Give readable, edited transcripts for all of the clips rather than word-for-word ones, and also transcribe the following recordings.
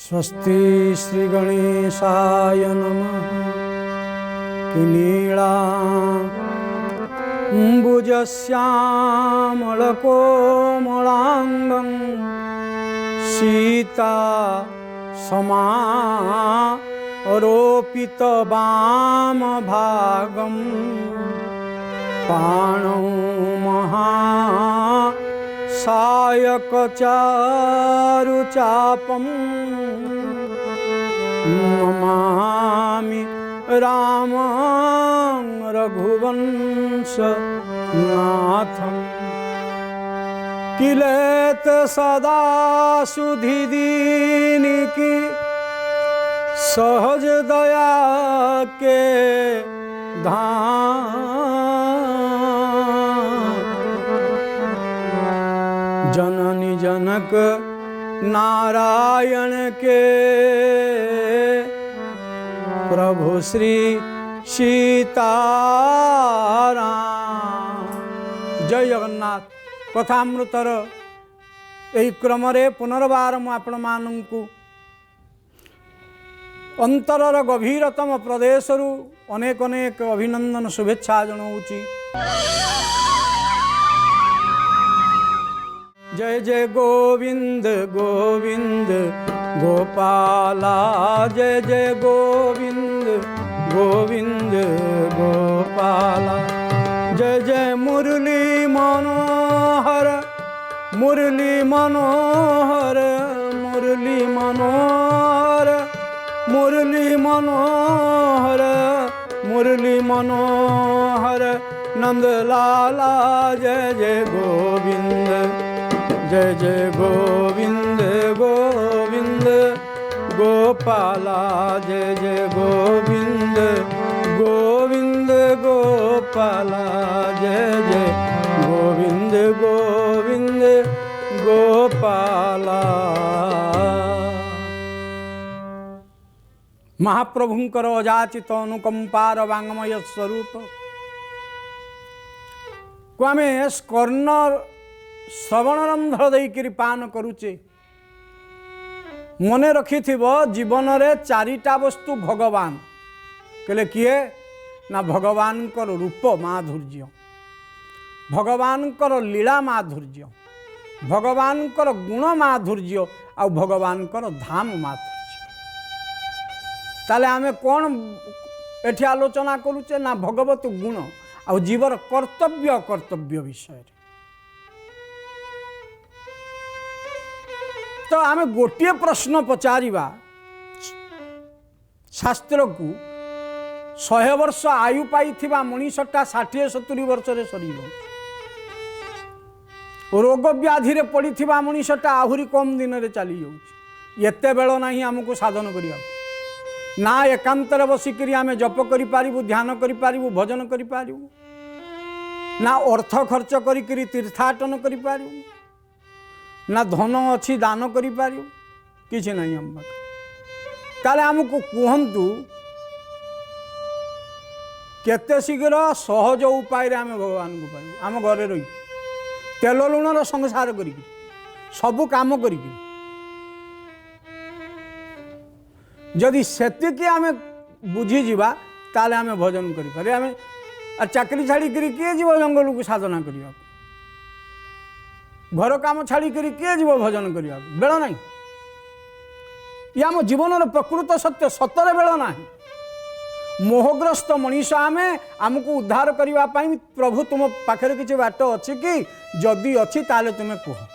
स्वस्ति श्री गणेशाय नमः। किनीलाम्बुजश्यामलकोमलाङ्गं सीता समारोपितवामभागं पाणौ महासायकचारुचापं नमामि रामं रघुवंशनाथम्। किलेत सदा सुधि की सहज दया के धाम, जननी जनक नारायण के प्रभु श्री सीताराम। जय जगन्नाथ। कथामृतर यही क्रम पुनर्बार मु आपण मानू अंतरर गभीरतम प्रदेशरु अनेक अनेक अभिनंदन शुभेच्छा जनाऊँगी। जय जय गोविंद गोविंद गोपाला, जय जय गोविंद गोविंद गोपाला। जय जय मुरली मनोहर मुरली मनोहर मुरली मनोहर मुरली मनोहर मुरली मनोहर नंदलाला। जय जय गोविंद जय जय गोविंद गोविंद गोपाला। जय जय गोविंद गोविंद गोपाला। जय जय गोविंद गोविंद गोपाला। महाप्रभुंकर अजाचित अनुकंपार वांगमय स्वरूप को आम स्कर्ण श्रवणरंध्र देकर पान करुचे। मने रखि जीवन रे चारिटा वस्तु भगवान कहले किए ना भगवान रूप माधुर्य, भगवान लीला माधुर्य, भगवान गुण माधुर्य आ भगवान धाम माधुर्य। ताले आमे कौन एठी आलोचना करुचे ना भगवत गुण आ जीवर कर्तव्य विषय। तो आमे गोटे प्रश्न पचारिबा शास्त्र को 100 वर्ष आयु पाई मनीषटा 60-70 वर्ष सरी रोग व्याधि पड़ी मनीषटा आहुरी कम दिन में चली जाते बेल ना आमको साधन करिया ना एकांतर बसिक आम जप करूँ, ध्यान करूँ, भजन करूँ, ना अर्थ खर्च करी तीर्थाटन करूँ, ना धन अच्छी दान करूँ, किसी नहीं आम पाखे। ताले आमको कहतु केते शीघ्र सहज उपाय आम भगवान को पाइबू। आम घरे रही तेल लुणर संसार करी सबू काम करी जदि सेतिकी आम बुझीजा ताले आम भजन करें। आम चाकरी छाड़ी किए जीव जंगल को साधना करने, घर काम छाड़ी किए जीव भजन करने बेल ना। ये आम जीवन प्रकृत सत्य सतरे बेल ना। मोहग्रस्त मनीष आमे आमको उद्धार करने प्रभु तुम पाखे किसी बाट अच्छी कि जदि अच्छी ताले तुम्हें कह।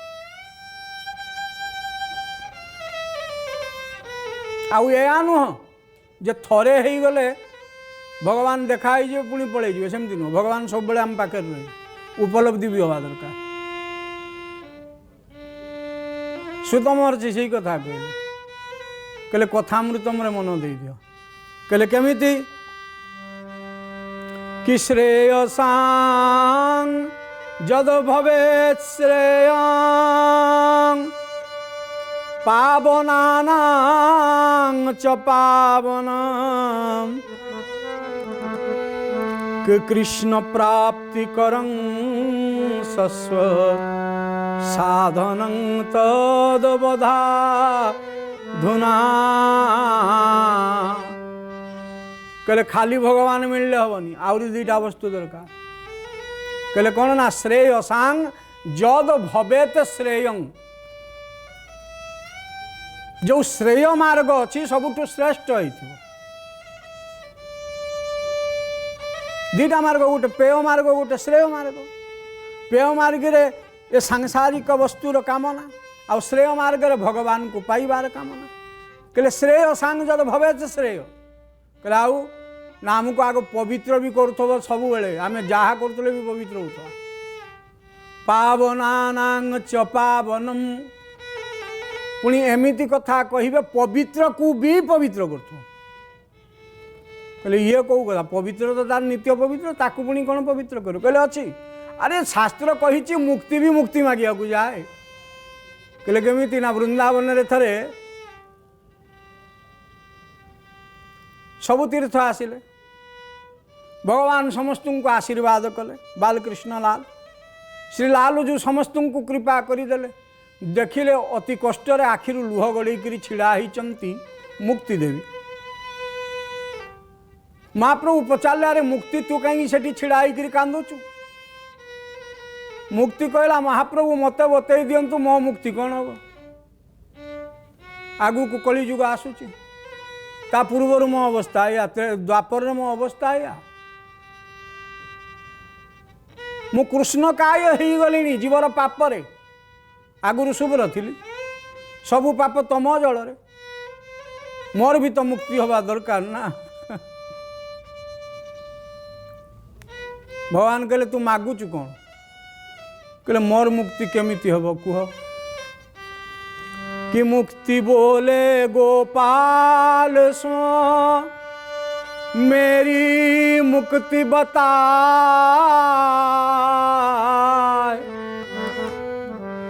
आउ या नुह जे थरे हो गले भगवान देखाई पुणी पलैजे सेमती नुह। भगवान सब बेले आम पाखे रहे उपलब्धि भी हवा दरकार। सुत महर्षि से कथा कहले कथामृतम रे मन दे दियो। कहले केमिति कि श्रेयसां जद भवेत् श्रेयां पावनानां च पावनम् कृष्ण प्राप्ति करं सस्व साधनं तदवधा धुना कहले खाली भगवान मिलले हेनी आउरी दुईटा वस्तु दरकार कहले कौन ना श्रेयसांग जद भवेत श्रेयं जो श्रेय मार्ग अच्छी सबुठु श्रेष्ठ होइथिबो दुईटा मार्ग गोटे पेय मार्ग गोटे श्रेय मार्ग पेय मार्ग रे ये सांसारिक वस्तुर कामना आ श्रेय मार्ग रे भगवान को पाइबार कामना कहले श्रेय सांग जद भवेत श्रेय कहले आउ ना आमको आग पवित्र भी करुथबो सब बेले आमे जहा करथले भी पवित्र होता पावनानां च पावनम पुणी एमिति कथा कहिबे पवित्र को भी पवित्र करथो कहले ये कौ कथा पवित्र तो तार नित्य पवित्र ताकू पुणी कौन पवित्र करू कहले अच्छी अरे शास्त्र कहिछि मुक्ति भी मुक्ति मागिया को जाए कहले केमिति ना वृंदावन रे थरे सबु तीर्थ आसिले भगवान समस्त को आशीर्वाद कले बालकृष्ण लाल श्री लालू जो समस्त को कृपा करदेले देखिले अति कष्ट आखिर लुह गड़े छिड़ा होती मुक्ति देवी महाप्रभु पचारे अरे मुक्ति तू कहीं से छिड़ा होकर कांदुचु मुक्ति कहला महाप्रभु मत बतई दिंतु मो मुक्ति कौन हम आगु को कली जुग आसूची ता पूर्वर मो अवस्था या द्वापर मो अवस्था या मु कृष्ण काय हो गली जीवर पापरे आगुरु शुभ्र थी सबु पाप तम जल मोर भी तो मुक्ति हवा दरकार ना भगवान कहले तू मागुचु कौन कहले मोर मुक्ति केमिति हब कुह कि मुक्ति बोले गोपाल सो मेरी मुक्ति बता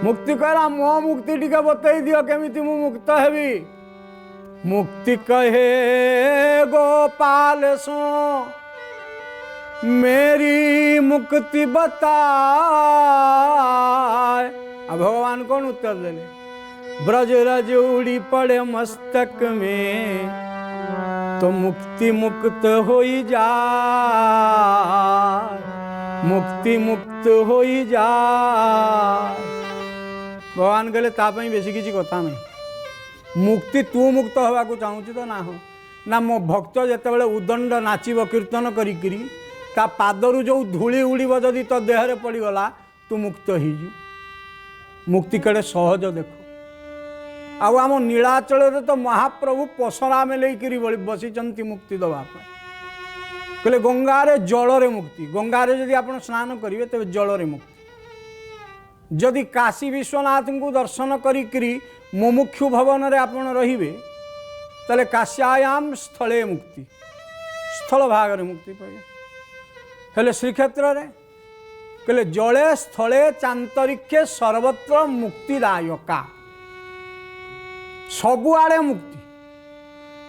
मुक्ति कहला मो मुक्ति टिके बतई दियो केमिति मु मुक्त हेबी मुक्ति कहे गोपाल सो मेरी मुक्ति बता अब भगवान कौन उत्तर देले ब्रज रज उड़ी पड़े मस्तक में तो मुक्ति मुक्त होई जा मुक्ति मुक्त होई जा भगवान कहले तापई बेसी किसी कथा नहीं मुक्ति तू मुक्त हवा को चाहूँ तो ना हो ना मो भक्त जिते उदंड नाचब कीर्तन करी ता पादरू जो धूली उड़ब जदि तो देहरे पड़गला तू मुक्त हो मुक्ति कड़े सहज देखो आउ आम नीलाचल तो महाप्रभु पसरा में लेकर बसी मुक्ति दवाप कहले गंगारे जलरे मुक्ति गंगारे जदि आप स्नान करेंगे तेज जलरे मुक्ति जदि काशी विश्वनाथ को दर्शन करी मुमुक्षु भवन रे आपण रहिबे तले काश्यायाम स्थले मुक्ति स्थल भाग रे मुक्ति पाइबे हेले श्रीक्षेत्र रे कहले जले स्थले चांतरिक्षे सर्वत्र मुक्तिदायका सबुआड़े मुक्ति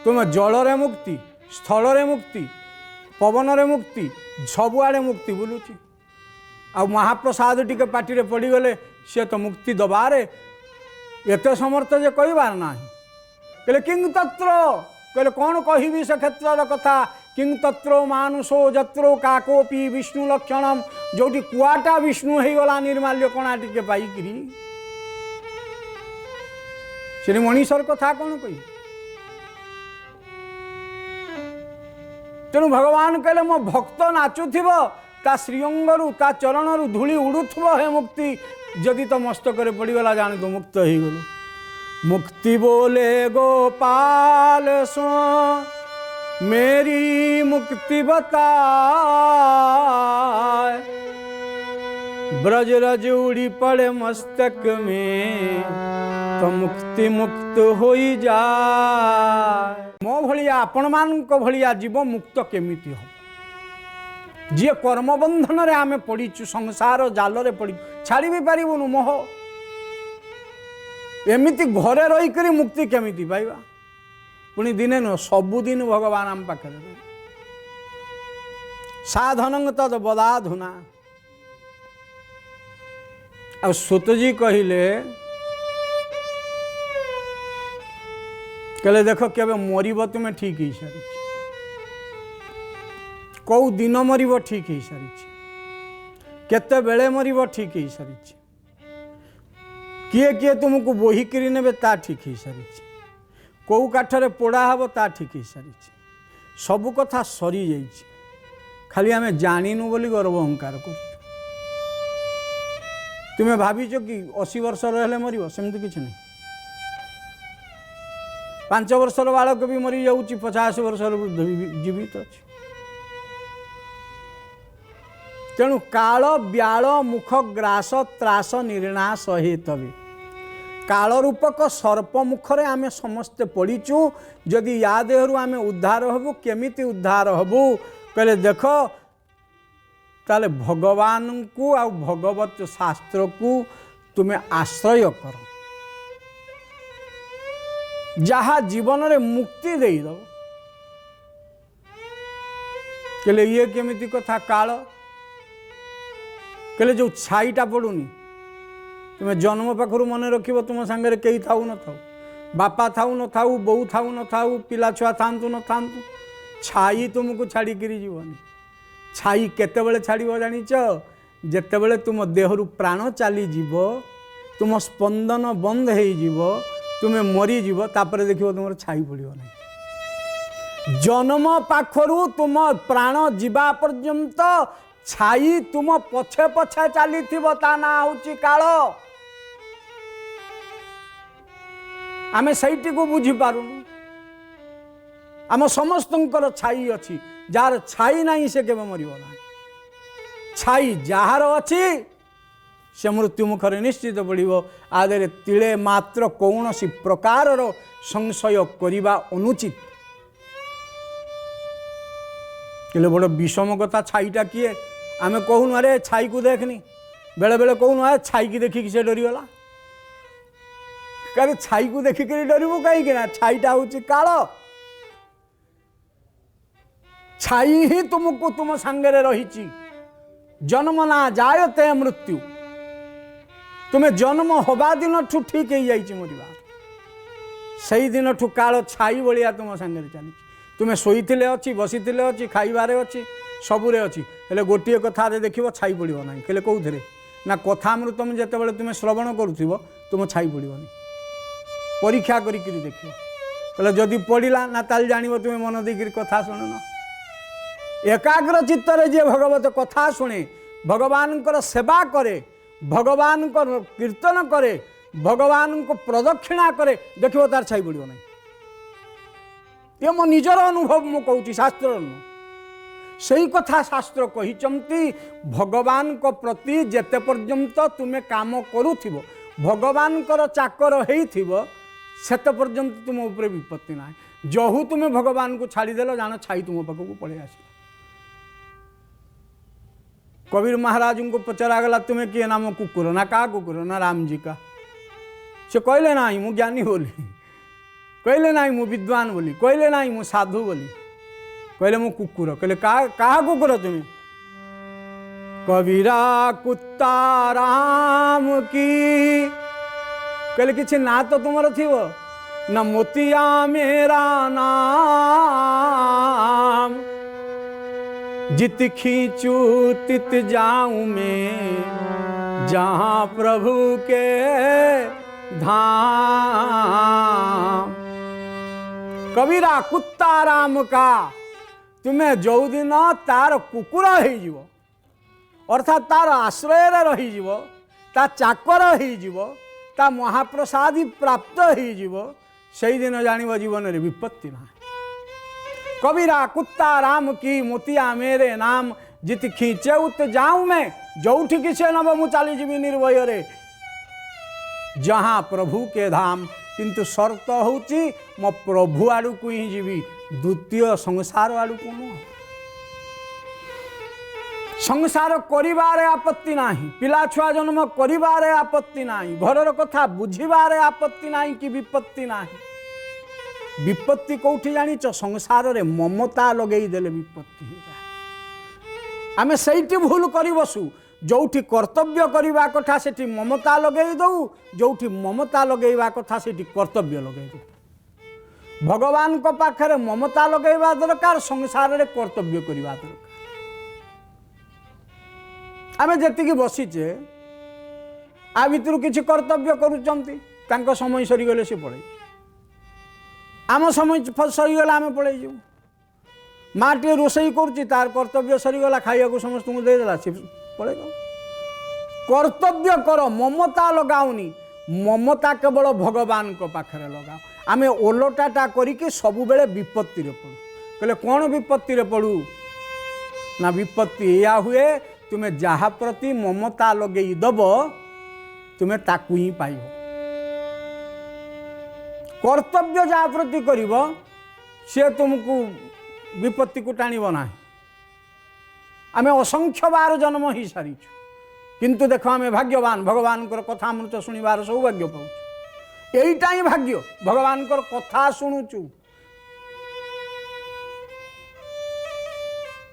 तुम जलरे मुक्ति स्थल मुक्ति पवन रे मुक्ति सबुआड़े मुक्ति बुलूची आ महाप्रसाद टिके पार्टी पड़गले सी तो मुक्ति दबारे एत समर्थ जे कहबार ना कहले किंग तत्र कहले कौन कहबी से क्षेत्र कथा किंग तत्रो मानुषो जत्रो काकोपी विष्णु लक्षणम जोटी कुआटा विष्णु हो गला निर्माल्य कणा टिके पाइकरी श्री मणिषर कथा कौन कही तेणु भगवान कहले मो भक्त नाचुथिब ता श्रीअंगरु ता चरणरु धूली उड़ुथबो हे मुक्ति जदि तो मस्तक रे पड़गला जाने तो मुक्त हो गलु मुक्ति बोले गोपाल सो मेरी मुक्ति बता ब्रज रज उड़ी पड़े मस्तक में तो मुक्ति मुक्त होई जाए मो भलिया आपण मानक भलिया जीव मुक्त केमिति हो जी कर्म बंधन रे आमे पड़ीचु संसार जाल रे पड़ी छाड़ी भी पारिबुनु मोह एमिति घरे रही करी मुक्ति केमिति पाइबा पुणी दिने नुह सबुदिन भगवान आम पाखे साधन तद बदाधुना आ सुतजी कहले कहले देख केबे मरिब तुम्हें ठीक ही सारी कौ दिन मरिब ठीक ही सारी केते बेले मरिब ठीक ही सारी किए किए तुमको बोहिकी ने ता ठीक ही सारी कौ काठरे पोड़ा हे ता ठीक ही सारी सबू कथा सरी जाइए खाली आम जाणीनु बोली गर्व अहंकार कर तुम्हें भाविच कि 80 वर्ष रहे मर सेमती किसी नहीं 5 वर्षर बालक भी मरी जाऊँ 50 वर्षर वृद्ध भी जीवित अच्छे तेणु काल ब्याल मुख ग्रास त्रास निर्णाश हेतवे काल रूपक सर्प मुखरे आमे समस्ते पड़ीचु जदि या देहरु आमे उद्धार हबु केमिति उद्धार हबु कहले देख ताले भगवान को आ भगवत शास्त्र को तुम्हें आश्रय कर जहा जीवन रे मुक्ति दे दो कहले ये केमिति कथा काल कहले जो छाईटा पड़ुनी तुम्हें जन्म पाखर मन रख तुम सांगे कई थाऊ न थाऊ बापा थाऊ न थाऊ बो थाऊ न थाऊ पिला छुआ था न था छाई तुमको छाड़ी जीवनी छाई केतेबेले छाड़ जानिच जेतेबेले तुम देहरु प्राण चली जीव तुम स्पंदन बंद हो तुम्हें मरीज तापर देख तुम छाई पड़ो ना जन्म पाखरु तुम प्राण जीवा पर्यंत छाई तुम पछे पछे चली ता ना हूँ काल आमे सहीटी को बुझी पारुनु आम समस्त छाई अच्छी जार छाई नहीं से केवे मरिब ना छाई जार अच्छी से मृत्यु मुखरे निश्चित पड़ो आदे तिले मात्र कौन सी प्रकार संशय करने अनुचित किले बड़ विषम कथा छाईटा किए आमे कहूनु अरे छाई को देखनी बेले बेले कहूनु अरे छाई की देखिक से डरीगला कहे छाई को देखिक डरबू कहीं छाईटा हूँ काल छाई ही तुमको तुम सांगे रही जन्म ना जायते मृत्यु तुम्हें जन्म हवा दिन ठू ठीक हो जाइए मरवा से दिन ठू काल छाई भाया तुम सांगे चली तुम्हें शोईले अच्छी बसीले अच्छी खाइबारे अच्छी सबुरे अच्छी हेले गोटे कथा देख छाई पड़ो ना कहले कौन ना कथामृतम जिते तुम्हें श्रवण करुव तुम छाई पड़ोनी परीक्षा करी देख कहले जदि पड़ा ना ताल जान तुम्हें मन देकर कथा शुणुन एकाग्र चित्तरे जे भगवत कथा शुणे भगवान सेवा करे भगवान को कीर्तन करे भगवान को प्रदक्षिणा करे देखो तार छाई पड़ो ना ये मो निजर अनुभव मु कहूँ शास्त्र सही कथा शास्त्र कही भगवान को प्रति जेते पर्यंत तुम्हें काम करुथिबो भगवान कर चाकर होइथिबो सेते पर्यंत तुम ऊपर विपत्ति ना जहू तुम्हें भगवान को छाड़देल जान छाई तुम पाखक पड़े आस कबीर महाराज को पचरागला तुम्हें किए नाम कुकुर ना का कुकुर ना राम जी का से कहले ना मु ज्ञानी बोली कहले ना मु विद्वान बोली कहले ना मु साधु बोली कहले मु कुकुर कहले कहा कुकुर तुम्हें कबीरा कुत्ता राम की कहले किसी ना तो तुमर थी न मोतिया मेरा नाम जित खींचू तित जाऊं मैं जहां प्रभु के धाम कबीरा कुत्ता राम का तुम्हें जो दिन तार कुकुर हो अर्थात तार आश्रय रही ता चाकर हो महाप्रसादी प्राप्त हो से दिन जान जीवन रे विपत्ति ना कबीरा कुत्ता राम की मोतिया मेरे नाम जित खींचे उत जाऊं मैं जोठी किसे नब मु चली जीवी निर्भय रे जहाँ प्रभु के धाम किंतु शर्त होची मो प्रभु आड़ू को ही जीवी द्वितीय संसार आड़ू को नुह संसार करिबारे आपत्ति नाही पिला छुआ जन्म करिबारे आपत्ति नाही घरर कथा बुझिबारे आपत्ति नाही कि विपत्ति नाही विपत्ति कौटी जानिच संसार रे ममता लगेई देले विपत्ति हो जाए आमे सहीटी भूल करी बसु जोठी कर्तव्य करवा कथा सेठी ममता लगेई दऊ जोठी ममता लगेवा कथा सेठी कर्तव्य लगेई दऊ भगवान को पाखरे ममता लगेवा दरकार संसार रे कर्तव्य करवा दरकार आमे जेतिकी बसीचे आ भितर किसी कर्तव्य करूचंती तांको समय सरीगले से पड़े आम समय सरीगला आम पड़े जाऊ माँ टे रोषई करुच्ची तार कर्तव्य सरीगला खाइया को समस्त को देदेला सी पड़े कर्तव्य कर ममता लगाऊनी ममता केवल भगवान को पाखरे लगाओ आमे ओलटाटा करिके सब बेले विपत्ति रे पड़ू कहले कौन विपत्ति रे पड़ू ना विपत्ति या हुए तुम्हें जहा प्रति ममता लगे दब तुम्हें ताकू ही पाइब कर्तव्य जहा प्रति करिब से तुमको विपत्ति को टाणिब ना आमे असंख्य बार जन्म ही सारीचु किंतु देख आमे भाग्यवान भगवान कथा अमृत शुणिबार सौभाग्य पाऊँ यहीटा ही भाग्य भगवान कथा शुणुचु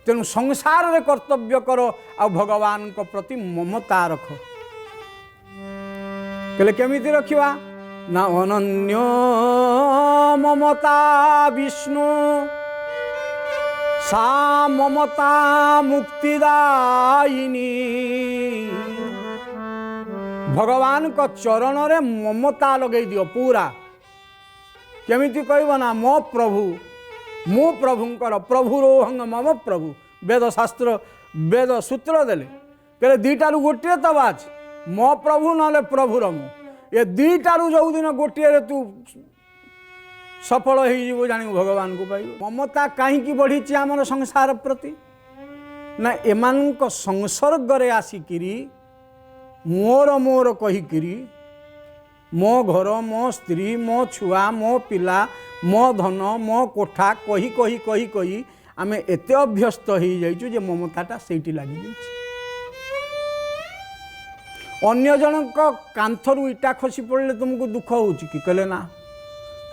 तेणु संसार रे कर्तव्य कर आ भगवान को प्रति ममता रख कहले केमिति रखिवा ना अनन्य ममता विष्णु सा ममता मुक्तिदायिनी भगवान को चरण रे ममता लगे दियो पूरा केमिति कहब ना मो प्रभु मो प्रभुंकर प्रभुरोहंग मम प्रभु वेद शास्त्र वेद सूत्र देले कहले दीटारू गोटे तो बाज मो प्रभु ना प्रभुर मु ये दीटारू जो दिन गोटे रे तू सफल हो जान भगवान को पाइब ममता कहीं बढ़ी आमर संसार प्रति ना एमान संसर्ग रे आसिकी मोर मोर कहीकिरी मो घर मो स्त्री मो छुआ मो पिला मो धन मो कोठा कही कही कही कही आमे एते अभ्यस्त हो जाइछु जे ममताटा सेठी लागि जाइछि अन्य जनक कांथरू इटा खसी पड़ले तुमको दुख होउछि कि कहले ना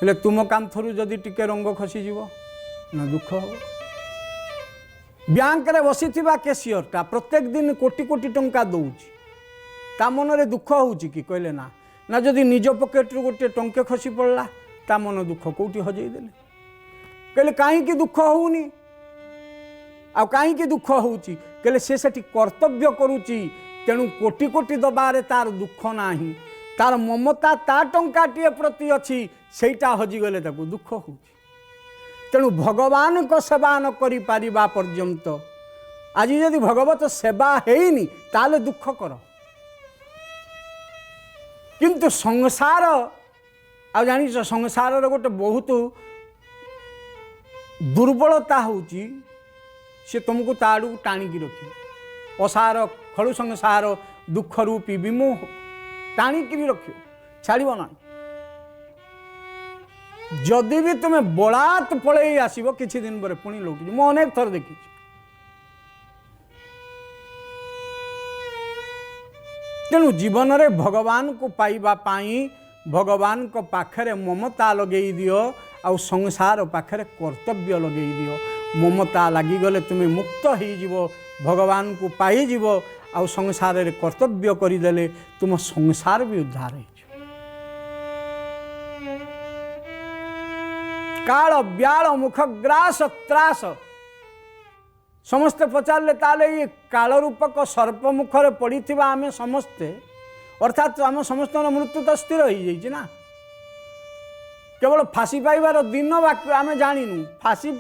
हेले तुम कांथरू जदि टिके रंग खसी जीव ना दुख हो बैंक रे बसिथिबा कैशियरटा प्रत्येक दिन कोटी कोटी टंका दउछि ता मन रे दुख होउछि कि कहले ना ना जदि निज पॉकेट रू गोटे टंके खसी पड़ला ता मन दुख कोठी हजई देले कहले काहे कि दुख होउनी आ काहे कि दुख होउछि कहले से सेठी कर्तव्य करूछि तेणु कोटी कोटी दबारे तार दुख नाही तार ममता ता टंकाटीए प्रति अच्छी सेटा हजिगले ताको दुख होउछि तेणु भगवान को सेवा न करि पारिबा पर्यंत आज यदि भगवत सेवा हेइनी ताले दुख कर किंतु संसार आ जानी संसार गोटे बहुत दुर्बलता होउची से तुमको ताड़ू टाणिकी रखियो असार खड़ू संसार दुख रूपी विमोह टाणिकी रखियो छाड़ब ना जदि भी तुम्हें बलात् पलई आसब किछि दिन पर पुणी लौटी मु अनेक थर देखी तेणु जीवन रे भगवान को पाइबा पाई भगवान को पाखरे ममता लगे दियो आ संसार पाखरे कर्तव्य लगे दियो ममता लगी गले तुम्हें मुक्त हो जीव भगवान को पाई जीव आ संसार रे कर्तव्य करदेले तुम संसार भी उद्धार हो काल ब्याल मुखग्रास त्रास समस्ते पचारे ताले ये काल रूपक सर्प मुखरे पड़ी आमे समस्ते अर्थात आम समस्त मृत्यु तो स्थिर हो जाइए ना केवल फांसी पाइबार दिन बाकी आम जाणीनु फांसी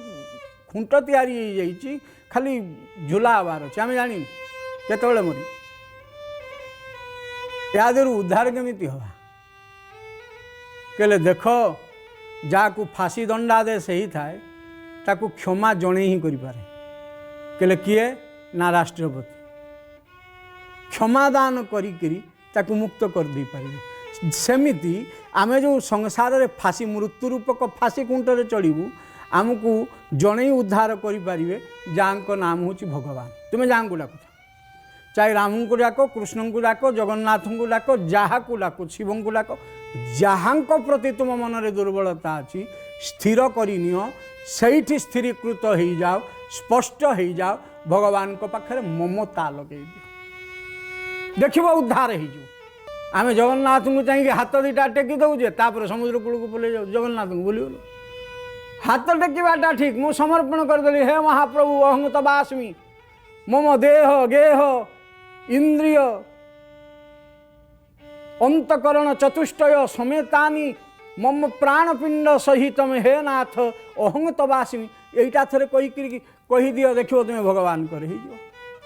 खुंट तैयारी हो जाइए खाली झूला हबार अच्छे आम जाणीनु केतबेले मरी या देहरु उद्धार केमिति हवा कहले देख जाकू फांसी दंडादेश ही थाए ताकू क्षमा जणे ही करि पारे कहले किए ना राष्ट्रपति क्षमादान करी ताकू मुक्त कर दे पारे सेमिति आमे जो संसार रे फांसी मृत्यु रूपक फांसी कुंटरे चढ़ू आमको जणे ही उद्धार करें जाको नाम हूँ भगवान तुम्हें जहाँ को डाक चाहे राम को डाक कृष्ण को डाक जगन्नाथ को डाक जहाँ को डाक शिव को डाक जहाँ प्रति तुम मन रे दुर्बलता अच्छी स्थिर करनियो से स्थिरीकृत हो जाओ स्पष्ट हो जाओ भगवान को पाखे ममता लगे दियो देख उद्धार हो आम जगन्नाथ को चाहिए हाथ दीटा टेकी दौजे तापर समुद्र कूल को पलि जाऊ जगन्नाथ को बोल हाथ टेकवाटा ठीक मु समर्पण करदेली हे महाप्रभु अहं तवास्मि मम देह गेह इंद्रिय अंतकरण चतुष्टय समेतानि मम प्राणपिंड सहित हे नाथ अहं तवास्मि यहीटा थे कही दियो देखो तुम्हें भगवान करे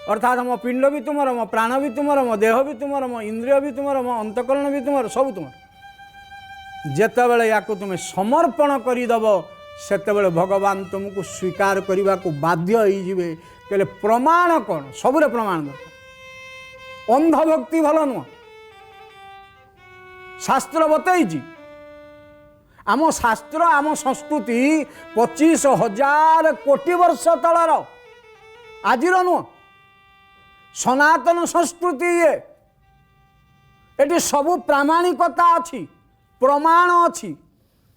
अर्थात मो पिंड भी तुमर मो प्राण भी तुमर मो देह भी तुमर मो इंद्रिय भी तुमर मो अंतकरण भी तुमर सब तुमर जेतेबेले या तुम्हें समर्पण करदेव सेतेबेले भगवान तुमको स्वीकार करने को बाध्य होइजिबे कहले प्रमाण कौन सबुरे प्रमाण दरकार अंधभक्ति भल नुह शास्त्र बतई आम शास्त्र आम संस्कृति 25,000 कोटी वर्ष तलर आज नुह सनातन संस्कृति ये सबू प्रामाणिकता अच्छी प्रमाण अच्छी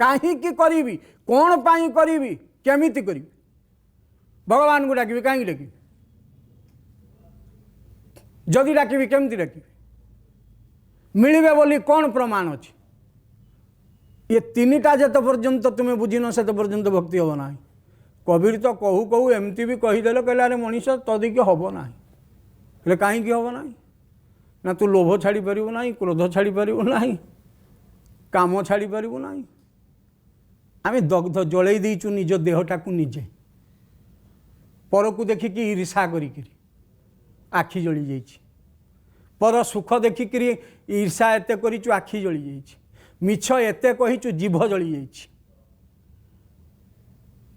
कहीं करी कौन पाई करी केमिति करी भगवान को डाकि कहीं डाकि जदि डाकि केमती डाकि मिलबे बोली कौन प्रमाण अच्छी ये तीनटा जिते पर्यंत तुम्हें बुझीन से पर्यंत भक्ति हम ना कबीर तो कहू कहू एमती भी कहीदेल कहले अरे मनीष तदिक हम ना कहीं हम ना ना तू लोभ छाड़ी पारू ना क्रोध छाड़ी पारू ना काम छाड़ी पारू ना आम दग्ध जलई देचु निज देहटा को निजे पर को देखिकी ईर्षा करी आखि जली जाइछि पर सुख देखिकी ईर्षा एते करिचु आखि जली जाइछि मिछ एते कहिचु जीभ जली जाइछि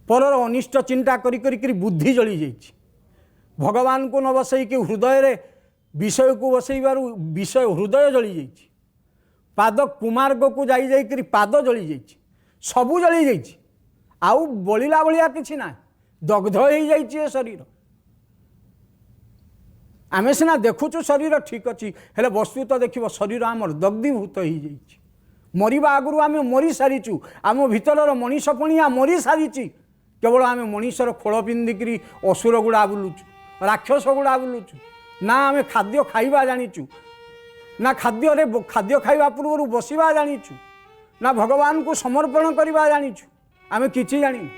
परर अनिष्ट चिंता करी करी बुद्धि जली जाइछि भगवान को न बसैकि हृदय रे विषय को बसैबारु विषय हृदय जली जाइछि पाद कुमार्ग को जाई जाई करी पाद जली जाइछि सबू जली जाइछि आउ बलिला बलिया किछि ना दग्ध हो जाइछि शरीर आमे सिना देखुचु शरीर ठीक अच्छी हेले वस्तु तो देखिबो शरीर आमर दग्धीभूत हो जाइछि मरिबा आगुरु आमे मरी सारिचु आम भितरर मनीषपणिया मरी सारिछि केवल आमे मनीषर खोल पिंधिकी असुर गुड़ा बुलुचु राक्षस गुड़ा बुलुचु ना आमे खाद्य खाइबा जानिचु ना खाद्य खाइबा पूर्व बसिबा जानिचु ना भगवान को समर्पण करवा जानिचु आमे किछि जानी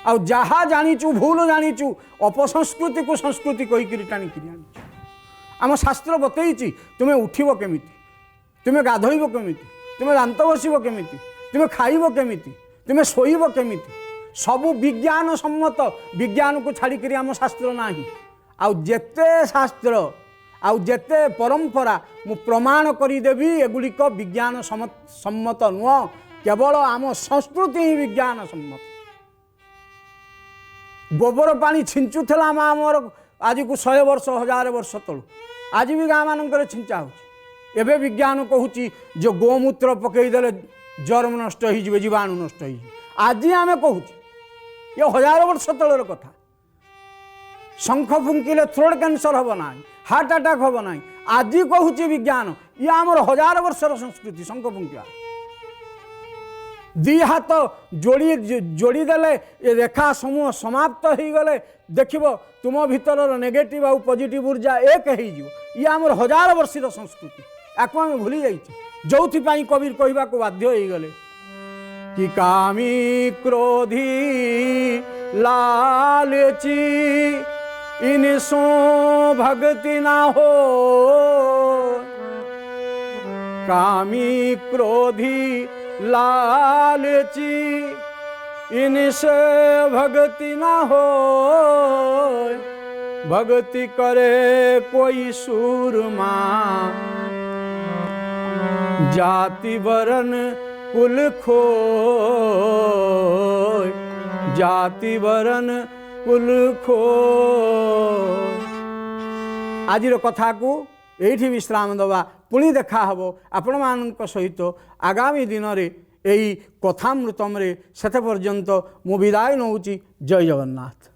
आ जहा जानिचु भूल जानिचु अपसंस्कृति को संस्कृति कहीकि टाणिकी जानिचु आम शास्त्र बतईछि तुम्हें उठिब केमिति तुम्हें गाधोइब केमिति तुम्हें दांत बसिब केमिति तुम्हें खाइब केमिति तुम्हें शोइब केमिति सबु विज्ञान सम्मत विज्ञान को छाड़िक आम शास्त्र नाही आउ जेते शास्त्र आउ जेते परंपरा मु प्रमाण करदेवी एगुड़िक विज्ञान सम्मत नुह केवल आम संस्कृति ही विज्ञान सम्मत गोबर पानी छिंचुला आमर आज को 100 वर्ष 1000 वर्ष तलू आज भी गाँ मानक छिंचा होबे विज्ञान कहूँ जो गोमूत्र पकईदे जर्म नष्ट हो जीवाणु नष्ट हो आज आम कहूँ ये 1000 वर्ष तलर कथा शंख फुंकिले थ्रोट कैंसर हम ना हार्ट अटैक हम ना आज कहूँ विज्ञान ये आमर 1000 वर्षर संस्कृति शंख फुंकिया दी हाथ जोड़ीदेले ये रेखा समूह समाप्त हो गले देखिब तुम भीतर नेगेटिव आउ पॉजिटिव ऊर्जा एक हो ये आमर 1000 वर्षर संस्कृति आपको आम भूली जाइए जो कबीर कहवा को बाध्य हो गले कि कामी क्रोधी लालची इनसो भक्ति ना हो कामी क्रोधी लालची इनसे भक्ति ना हो भक्ति करे कोई सूरमा जाति वरन कुल खो जाति वरन कुल खो आज कथा को यही विश्राम दवा पुणी देखा हबो आपण मानक सहित आगामी दिन रे एई कथामृतम रे सेते पर्यंत मु विदाय नौची। जय जगन्नाथ।